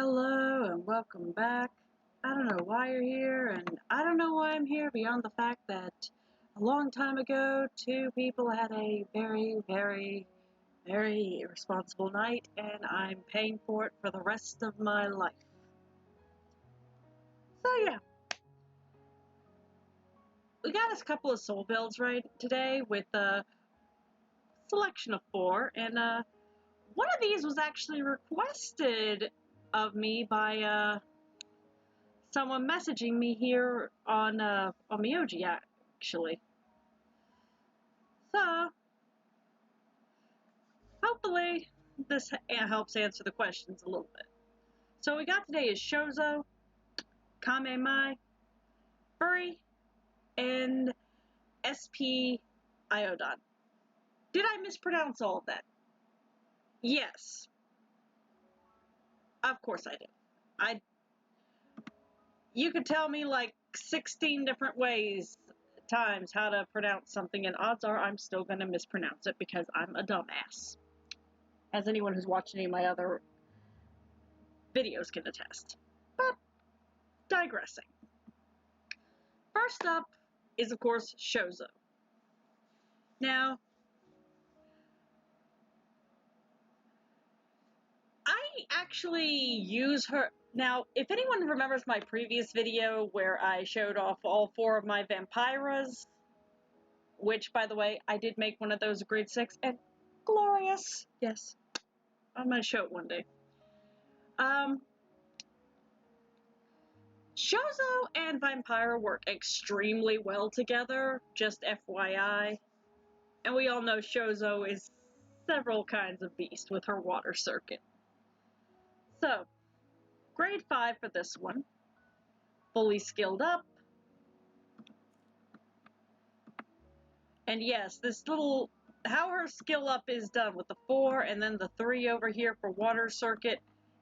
Hello and welcome back. I don't know why you're here, and I don't know why I'm here beyond the fact that a long time ago, two people had a very irresponsible night, and I'm paying for it for the rest of my life. So yeah, we got us a couple of soul builds right today with a selection of 4, and one of these was actually requested of me by someone messaging me here on Onmyoji, actually. So, hopefully, this helps answer the questions a little bit. So, what we got today is Shouzu, Kamimai, Furi, and SP Worldly. Did I mispronounce all of that? Yes. Of course I did. You could tell me like 16 different times how to pronounce something, and odds are I'm still going to mispronounce it because I'm a dumbass. As anyone who's watched any of my other videos can attest. But, digressing. First up is, of course, Shouzu. Now, I actually use her. Now, if anyone remembers my previous video where I showed off all 4 of my vampiras, which, by the way, I did make one of those grade 6, and glorious. Yes. I'm going to show it one day. Shouzu and Vampira work extremely well together, just FYI. And we all know Shouzu is several kinds of beast with her water circuit. So, grade 5 for this one. Fully skilled up. And yes, how her skill up is done with the 4 and then the 3 over here for water circuit,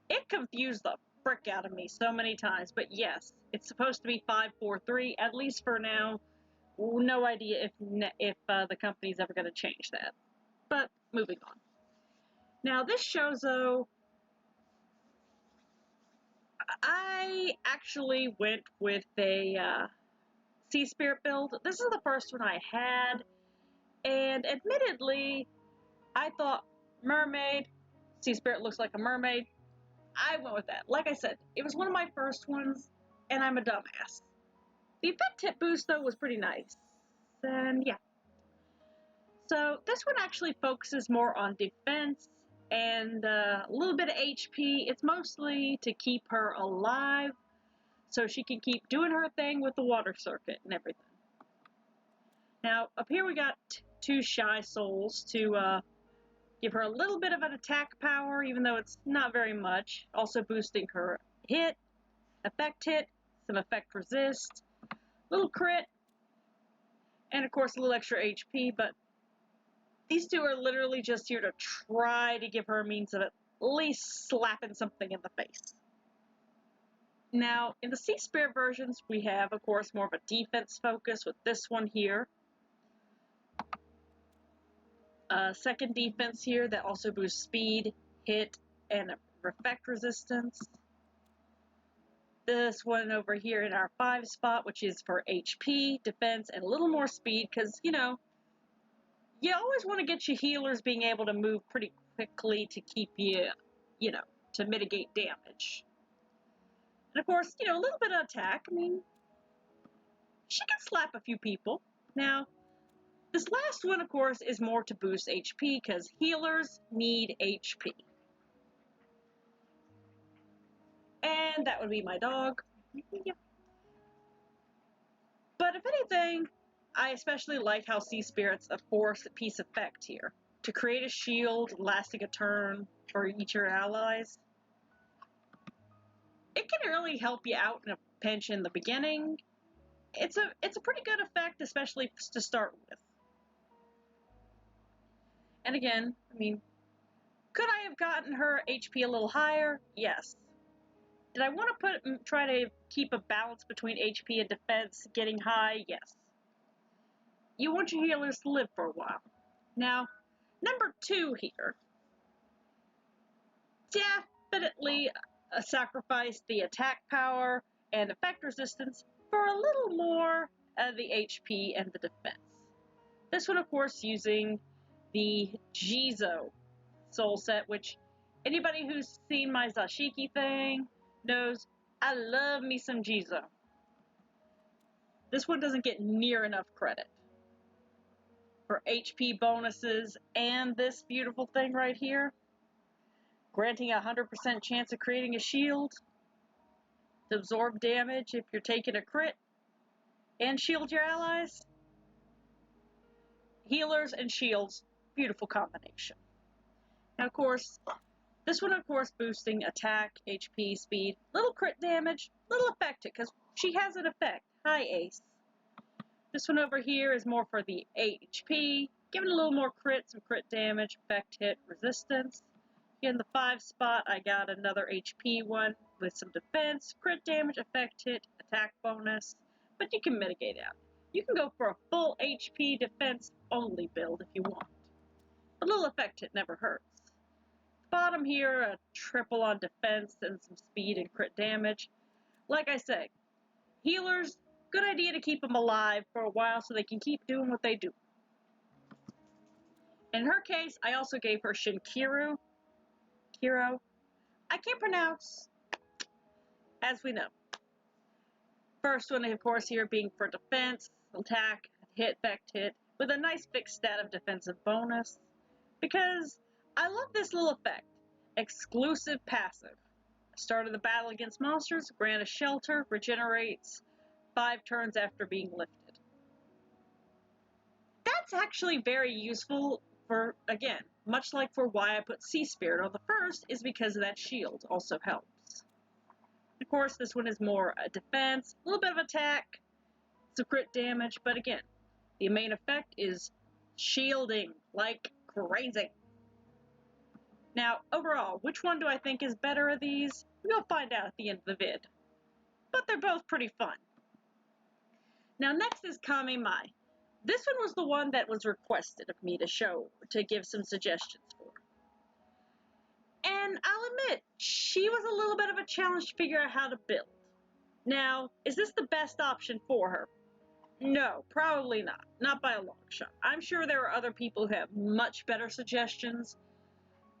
it confused the frick out of me so many times. But yes, it's supposed to be 5, 4, 3, at least for now. No idea if the company's ever going to change that. But, moving on. Now, this Shouzu, I actually went with a Sea Spirit build. This is the first one I had, and admittedly, I thought mermaid, Sea Spirit looks like a mermaid. I went with that. Like I said, it was one of my first ones, and I'm a dumbass. The effect tip boost, though, was pretty nice. And yeah. So this one actually focuses more on defense and a little bit of HP. It's mostly to keep her alive so she can keep doing her thing with the water circuit and everything. Now, up here we got 2 shy souls to give her a little bit of an attack power, even though it's not very much. Also boosting her hit, some effect resist, little crit, and of course a little extra HP, but these 2 are literally just here to try to give her a means of at least slapping something in the face. Now, in the Sea Spirit versions, we have, of course, more of a defense focus with this one here. Second defense here that also boosts speed, hit, and effect resistance. This one over here in our 5 spot, which is for HP, defense, and a little more speed, because, you know, you always want to get your healers being able to move pretty quickly to keep you, to mitigate damage. And of course, a little bit of attack. I mean, she can slap a few people. Now, this last one, of course, is more to boost HP, because healers need HP. And that would be my dog. Yeah. But if anything, I especially like how Sea Spirit's a 4-piece effect here. To create a shield lasting a turn for each of your allies. It can really help you out in a pinch in the beginning. It's a pretty good effect, especially to start with. And again, I mean, could I have gotten her HP a little higher? Yes. Did I want to try to keep a balance between HP and defense getting high? Yes. You want your healers to live for a while. Now, number 2 here. Definitely sacrifice the attack power and effect resistance for a little more of the HP and the defense. This one, of course, using the Jizo soul set, which anybody who's seen my Zashiki thing knows I love me some Jizo. This one doesn't get near enough credit for HP bonuses and this beautiful thing right here, granting a 100% chance of creating a shield to absorb damage if you're taking a crit and shield your allies. Healers and shields, beautiful combination. Now, of course, this one, of course, boosting attack, HP, speed, little crit damage, little effect hit, because she has an effect. Hi, Ace. This one over here is more for the HP, giving a little more crit, some crit damage, effect hit, resistance. Here in the 5 spot, I got another HP one with some defense, crit damage, effect hit, attack bonus, but you can mitigate out. You can go for a full HP defense only build if you want. A little effect hit never hurts. Bottom here, a triple on defense and some speed and crit damage. Like I say, healers, good idea to keep them alive for a while so they can keep doing what they do. In her case, I also gave her Shinkiru. Kiro. I can't pronounce, as we know. First one, of course, here being for defense, attack, hit, effect hit, with a nice fixed stat of defensive bonus. Because I love this little effect. Exclusive passive. Start of the battle against monsters, grant a shelter, regenerates 5 turns after being lifted. That's actually very useful for, again, much like for why I put Sea Spirit on the first, is because of that shield also helps. Of course, this one is more a defense, a little bit of attack, some crit damage, but again, the main effect is shielding like crazy. Now, overall, which one do I think is better of these? We'll find out at the end of the vid. But they're both pretty fun. Now, next is Kamimai. This one was the one that was requested of me to give some suggestions for. And I'll admit, she was a little bit of a challenge to figure out how to build. Now, is this the best option for her? No, probably not. Not by a long shot. I'm sure there are other people who have much better suggestions,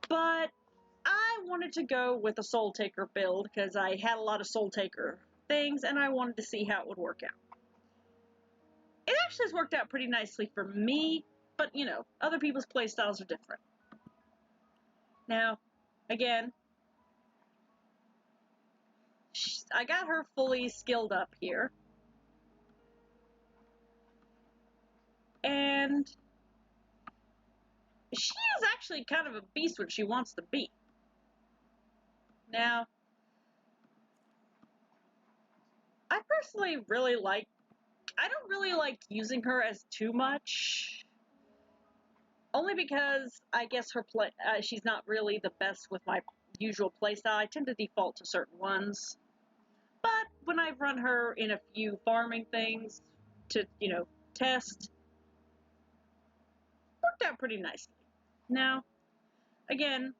but I wanted to go with a Soul Taker build because I had a lot of Soul Taker things and I wanted to see how it would work out. It actually has worked out pretty nicely for me, but you know, other people's playstyles are different. Now, again, I got her fully skilled up here. And she is actually kind of a beast when she wants to be. Now, I personally I don't really like using her as too much. Only because I guess she's not really the best with my usual playstyle. I tend to default to certain ones. But when I've run her in a few farming things to, you know, test, worked out pretty nicely. Now, again,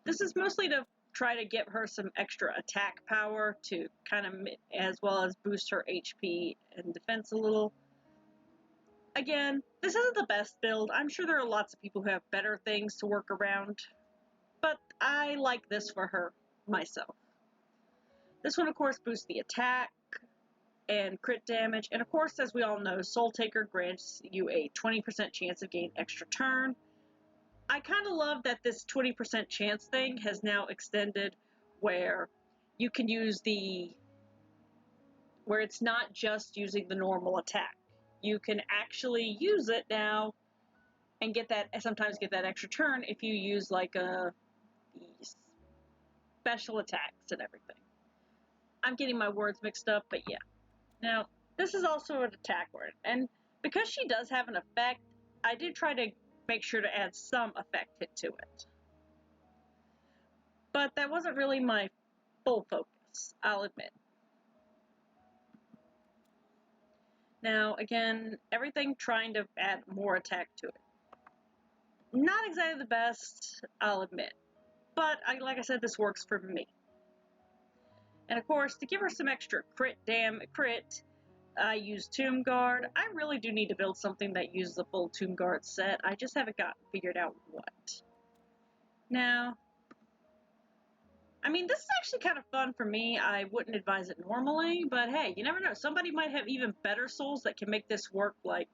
this is mostly to try to give her some extra attack power to kind of, as well as boost her HP and defense a little. Again, this isn't the best build. I'm sure there are lots of people who have better things to work around, but I like this for her myself. This one, of course, boosts the attack and crit damage, and of course, as we all know, Soul Taker grants you a 20% chance of gain extra turn. I kind of love that this 20% chance thing has now extended where you can use where it's not just using the normal attack. You can actually use it now and sometimes get that extra turn if you use like the special attacks and everything. I'm getting my words mixed up, but yeah. Now, this is also an attack word, and because she does have an effect, I did try to make sure to add some effect hit to it. But that wasn't really my full focus, I'll admit. Now, again, everything trying to add more attack to it. Not exactly the best, I'll admit. But, like I said, this works for me. And of course, to give her some extra crit, I use Tomb Guard. I really do need to build something that uses a full Tomb Guard set. I just haven't figured out what. Now, I mean, this is actually kind of fun for me. I wouldn't advise it normally, but hey, you never know. Somebody might have even better souls that can make this work like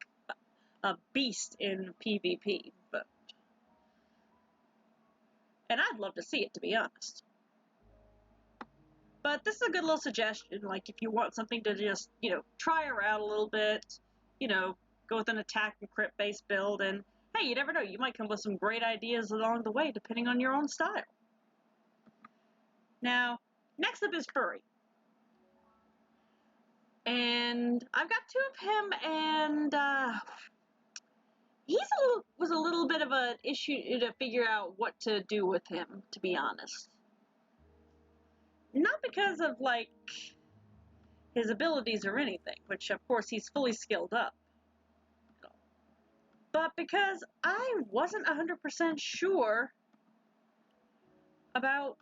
a beast in PvP. And I'd love to see it, to be honest. But this is a good little suggestion, like if you want something to just, try her out a little bit, go with an attack and crit based build, and hey, you never know, you might come with some great ideas along the way, depending on your own style. Now, next up is Furi. And I've got two of him, and he was a little bit of an issue to figure out what to do with him, to be honest. Not because of, like, his abilities or anything, which, of course, he's fully skilled up. But because I wasn't 100% sure about,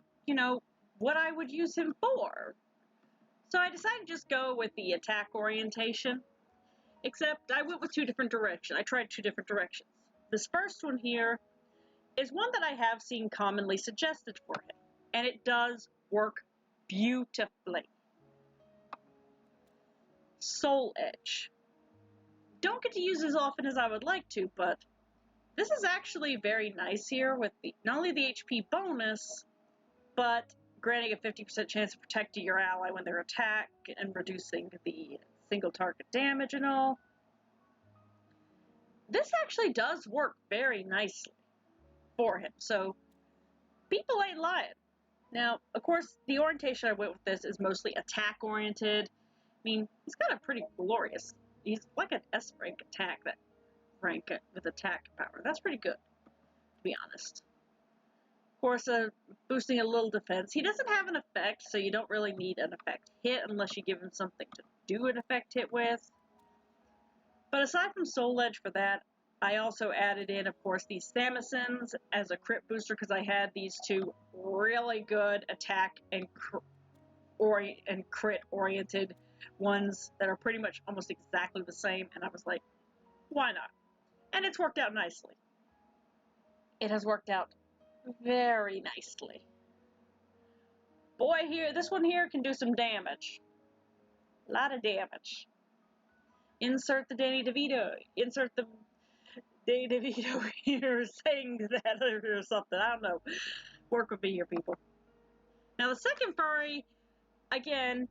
what I would use him for. So I decided to just go with the attack orientation. Except I went with two different directions. I tried two different directions. This first one here is one that I have seen commonly suggested for him. And it does work beautifully. Soul Edge. Don't get to use as often as I would like to, but this is actually very nice here with not only the HP bonus, but granting a 50% chance of protecting your ally when they're attacked and reducing the single target damage and all. This actually does work very nicely for him, so people ain't lying. Now, of course, the orientation I went with this is mostly attack-oriented. I mean, he's got a pretty glorious, he's like an S-rank attack, that rank with attack power. That's pretty good, to be honest. Of course, boosting a little defense. He doesn't have an effect, so you don't really need an effect hit unless you give him something to do an effect hit with. But aside from Soul Edge for that, I also added in, of course, these Samisons as a crit booster because I had these two really good attack and crit-oriented ones that are pretty much almost exactly the same, and I was like, why not? And it's worked out nicely. It has worked out very nicely. Boy, this one here can do some damage. A lot of damage. Insert the Danny DeVito. Insert the Danny DeVito here saying that or something. I don't know. Work with me here, people. Now, the second Furi, again,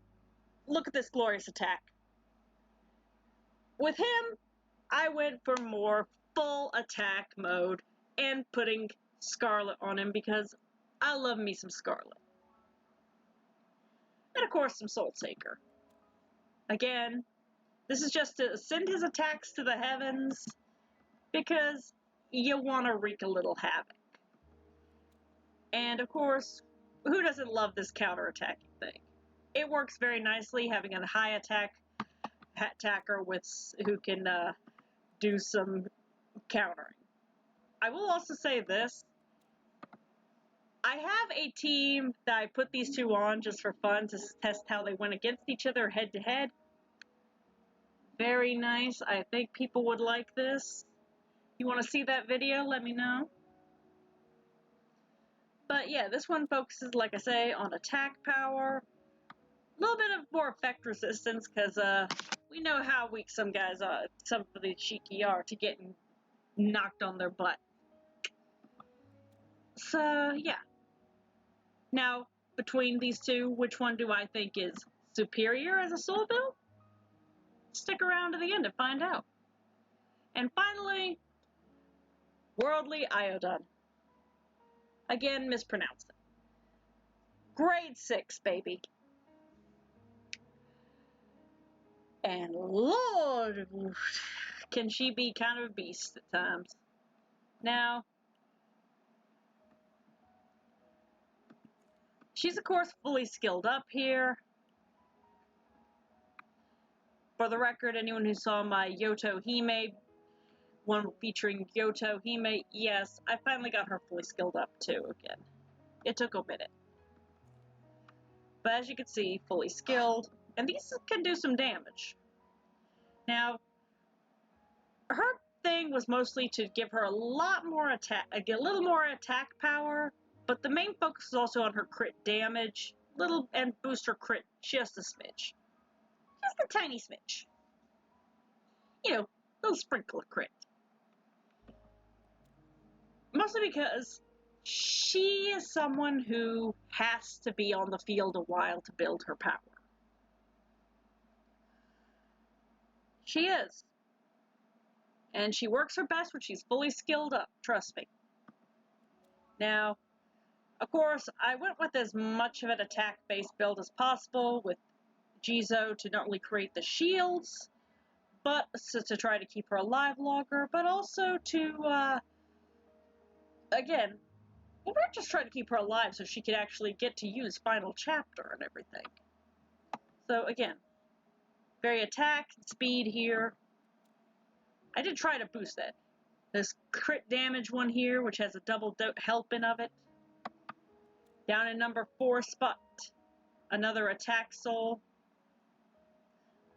look at this glorious attack. With him, I went for more full attack mode and putting Scarlet on him because I love me some Scarlet. And, of course, some Soul Taker. Again, this is just to send his attacks to the heavens because you want to wreak a little havoc. And, of course, who doesn't love this counter-attacking thing? It works very nicely having a high attacker who can do some countering. I will also say this. I have a team that I put these two on just for fun to test how they went against each other head-to-head. Very nice. I think people would like this. You want to see that video? Let me know. But yeah, this one focuses, like I say, on attack power. A little bit of more effect resistance because we know how weak some guys are, some of the cheeky are to getting knocked on their butt. So yeah. Now, between these two, which one do I think is superior as a soul build? Stick around to the end and find out. And finally, Worldly Aoandon. Again, mispronounced it. Grade 6, baby. And Lord, can she be kind of a beast at times. Now, she's, of course, fully skilled up here. For the record, anyone who saw my Yoto Hime, one featuring Yoto Hime, yes, I finally got her fully skilled up, too, again. It took a minute. But as you can see, fully skilled, and these can do some damage. Now, her thing was mostly to give her a lot more attack, a little more attack power, but the main focus is also on her crit damage, and boost her crit just a smidge. Just a tiny smidge. You know, a little sprinkle of crit. Mostly because she is someone who has to be on the field a while to build her power. She is. And she works her best when she's fully skilled up, trust me. Now, of course, I went with as much of an attack-based build as possible with Jizo to not only create the shields, but to try to keep her alive longer, but also to, again, we're just trying to keep her alive so she could actually get to use Final Chapter and everything. So, again, very attack, speed here. I did try to boost that. This crit damage one here, which has a double helping of it. Down in number 4 spot, another attack soul,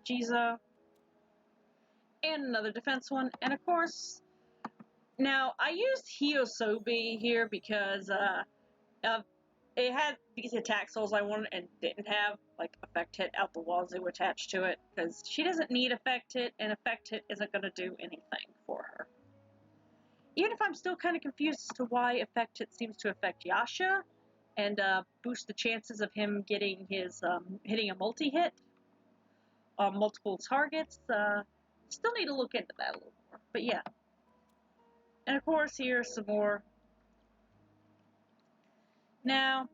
Jizo, and another defense one. And of course, now I used Hyosobi here because it had these attack souls I wanted and didn't have, like effect hit out the wazoo attached to it, because she doesn't need effect hit, and effect hit isn't going to do anything for her. Even if I'm still kind of confused as to why effect hit seems to affect Yasha and boost the chances of him getting his hitting a multi-hit on multiple targets, still need to look into that a little more. But yeah. And of course, here's some more. Now,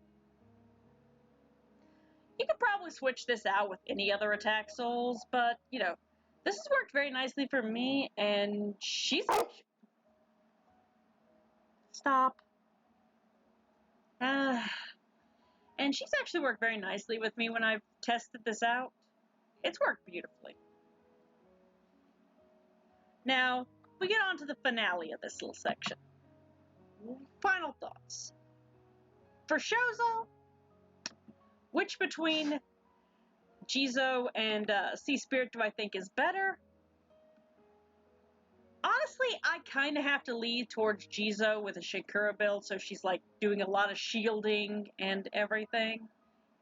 you could probably switch this out with any other attack souls, but, you know, this has worked very nicely for me, and she's... Stop. And she's actually worked very nicely with me when I've tested this out. It's worked beautifully. Now, we get on to the finale of this little section. Final thoughts. For Shouzu, which between Jizo and Sea Spirit do I think is better? Honestly, I kind of have to lean towards Jizo with a Shinkura build, so she's like doing a lot of shielding and everything.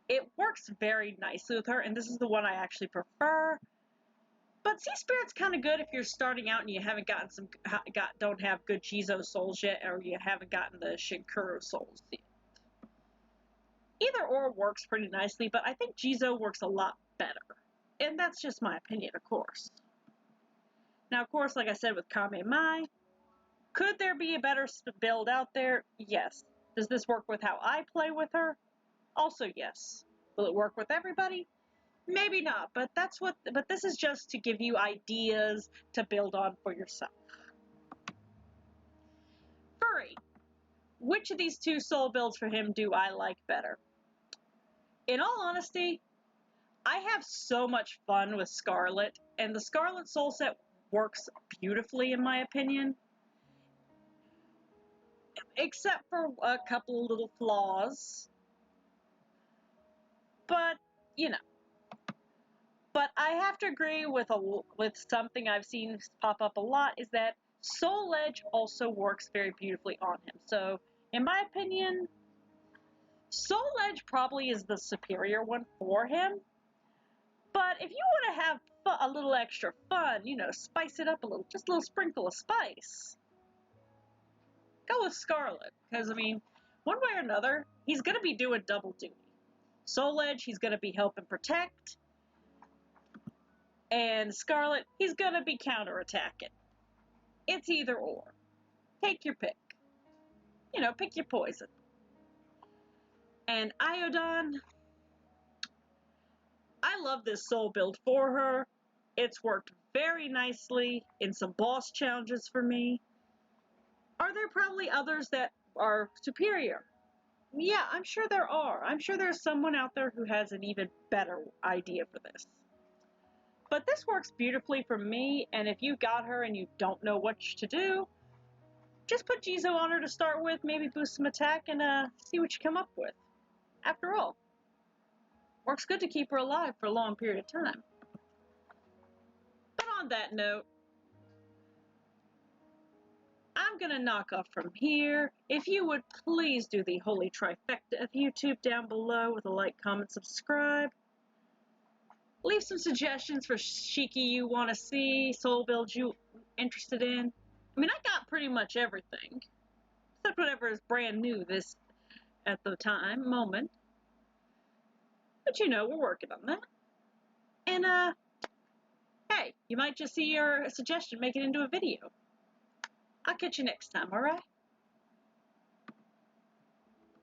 It works very nicely with her, and this is the one I actually prefer. But Sea Spirit's kind of good if you're starting out and you haven't don't have good Jizo souls yet, or you haven't gotten the Shinkura souls yet. Either or works pretty nicely, but I think Jizo works a lot better. And that's just my opinion, of course. Now, of course, like I said with Kamimai, could there be a better build out there? Yes. Does this work with how I play with her? Also, yes. Will it work with everybody? Maybe not, but this is just to give you ideas to build on for yourself. Furi. Which of these two soul builds for him do I like better? In all honesty, I have so much fun with Scarlet, and the Scarlet soul set works beautifully in my opinion. Except for a couple of little flaws. But, you know. But I have to agree with something I've seen pop up a lot, is that Soul Edge also works very beautifully on him. So, in my opinion, Soul Edge probably is the superior one for him. But if you want to have a little extra fun, you know, spice it up a little, just a little sprinkle of spice, go with Scarlet. Because, I mean, one way or another, he's going to be doing double duty. Soul Edge, he's going to be helping protect. And Scarlet, he's going to be counterattacking. It's either or. Take your pick. You know, pick your poison. And Aoandon, I love this soul build for her. It's worked very nicely in some boss challenges for me. Are there probably others that are superior? Yeah, I'm sure there are. I'm sure there's someone out there who has an even better idea for this. But this works beautifully for me, and if you got her and you don't know what to do, just put Jizo on her to start with, maybe boost some attack, and see what you come up with. After all, Works good to keep her alive for a long period of time. But on that note, I'm going to knock off from here. If you would please do the holy trifecta of YouTube down below with a like, comment, subscribe. Leave some suggestions for Shiki you want to see, soul builds you interested in. I mean, I got pretty much everything, except whatever is brand new this at the moment. But you know, we're working on that. And hey, you might just see your suggestion make it into a video. I'll catch you next time, alright?